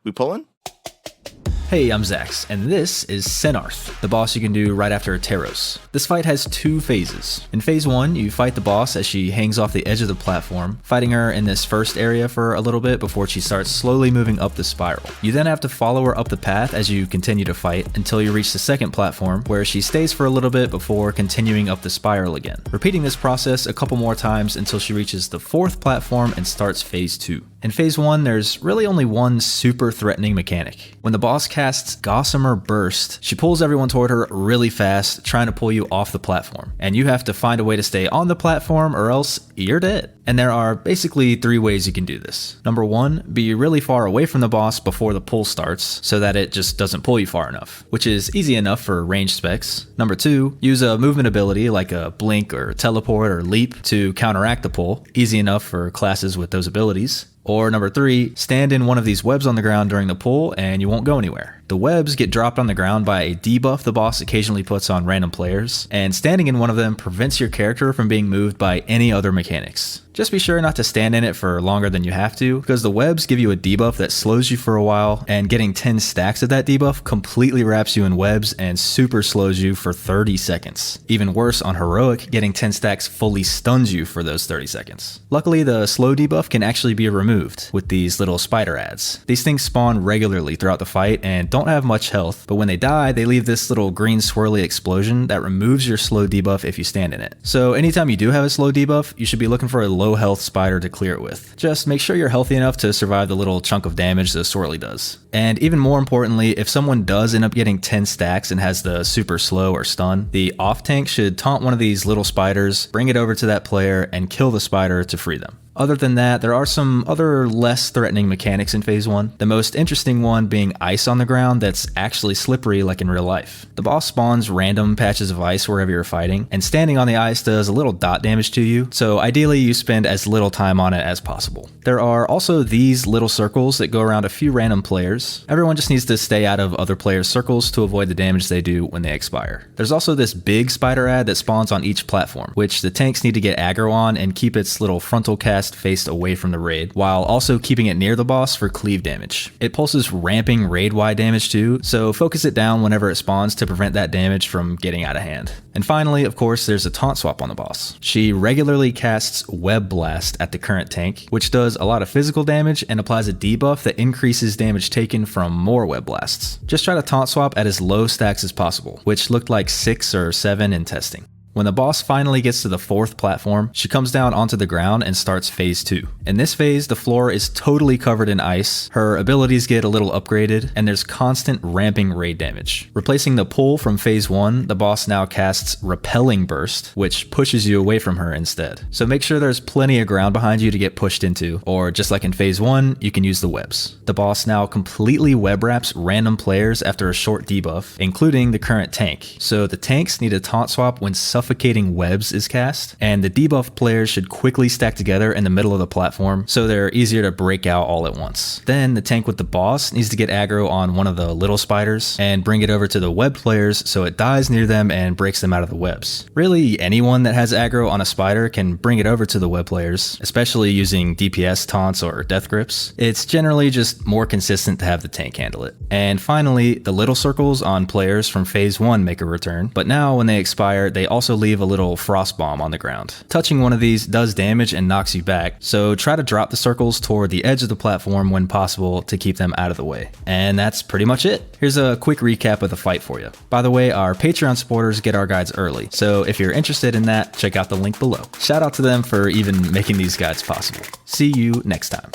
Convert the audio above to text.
We pulling? Hey, I'm Zax, and this is Sennarth, the boss you can do right after Taros. This fight has two phases. In phase 1, you fight the boss as she hangs off the edge of the platform, fighting her in this first area for a little bit before she starts slowly moving up the spiral. You then have to follow her up the path as you continue to fight until you reach the second platform, where she stays for a little bit before continuing up the spiral again. Repeating this process a couple more times until she reaches the fourth platform and starts phase 2. In phase 1, there's really only one super threatening mechanic. When the boss casts Gossamer Burst, she pulls everyone toward her really fast, trying to pull you off the platform. And you have to find a way to stay on the platform or else you're dead. And there are basically 3 ways you can do this. Number 1, be really far away from the boss before the pull starts so that it just doesn't pull you far enough, which is easy enough for ranged specs. Number 2, use a movement ability like a blink or teleport or leap to counteract the pull, easy enough for classes with those abilities. Or number 3, stand in one of these webs on the ground during the pull and you won't go anywhere. The webs get dropped on the ground by a debuff the boss occasionally puts on random players, and standing in one of them prevents your character from being moved by any other mechanics. Just be sure not to stand in it for longer than you have to, because the webs give you a debuff that slows you for a while, and getting 10 stacks of that debuff completely wraps you in webs and super slows you for 30 seconds. Even worse, on Heroic, getting 10 stacks fully stuns you for those 30 seconds. Luckily, the slow debuff can actually be removed with these little spider ads. These things spawn regularly throughout the fight and don't have much health, but when they die, they leave this little green swirly explosion that removes your slow debuff if you stand in it. So anytime you do have a slow debuff, you should be looking for a low health spider to clear it with. Just make sure you're healthy enough to survive the little chunk of damage the swirly does. And even more importantly, if someone does end up getting 10 stacks and has the super slow or stun, the off tank should taunt one of these little spiders, bring it over to that player, and kill the spider to free them. Other than that, there are some other less threatening mechanics in phase 1, the most interesting one being ice on the ground that's actually slippery like in real life. The boss spawns random patches of ice wherever you're fighting, and standing on the ice does a little dot damage to you, so ideally you spend as little time on it as possible. There are also these little circles that go around a few random players. Everyone just needs to stay out of other players' circles to avoid the damage they do when they expire. There's also this big spider ad that spawns on each platform, which the tanks need to get aggro on and keep its little frontal cast faced away from the raid, while also keeping it near the boss for cleave damage. It pulses ramping raid-wide damage too, so focus it down whenever it spawns to prevent that damage from getting out of hand. And finally, of course, there's a taunt swap on the boss. She regularly casts Web Blast at the current tank, which does a lot of physical damage and applies a debuff that increases damage taken from more Web Blasts. Just try to taunt swap at as low stacks as possible, which looked like 6 or 7 in testing. When the boss finally gets to the 4th platform, she comes down onto the ground and starts phase 2. In this phase, the floor is totally covered in ice, her abilities get a little upgraded, and there's constant ramping raid damage. Replacing the pull from phase 1, the boss now casts Repelling Burst, which pushes you away from her instead. So make sure there's plenty of ground behind you to get pushed into, or just like in phase 1, you can use the webs. The boss now completely web wraps random players after a short debuff, including the current tank. So the tanks need a taunt swap when Suffocating Webs is cast, and the debuff players should quickly stack together in the middle of the platform so they're easier to break out all at once. Then the tank with the boss needs to get aggro on one of the little spiders and bring it over to the web players so it dies near them and breaks them out of the webs. Really, anyone that has aggro on a spider can bring it over to the web players, especially using DPS taunts or death grips. It's generally just more consistent to have the tank handle it. And finally, the little circles on players from phase 1 make a return, but now when they expire, they also leave a little frost bomb on the ground. Touching one of these does damage and knocks you back, so try to drop the circles toward the edge of the platform when possible to keep them out of the way. And that's pretty much it. Here's a quick recap of the fight for you. By the way, our Patreon supporters get our guides early, so if you're interested in that, check out the link below. Shout out to them for even making these guides possible. See you next time.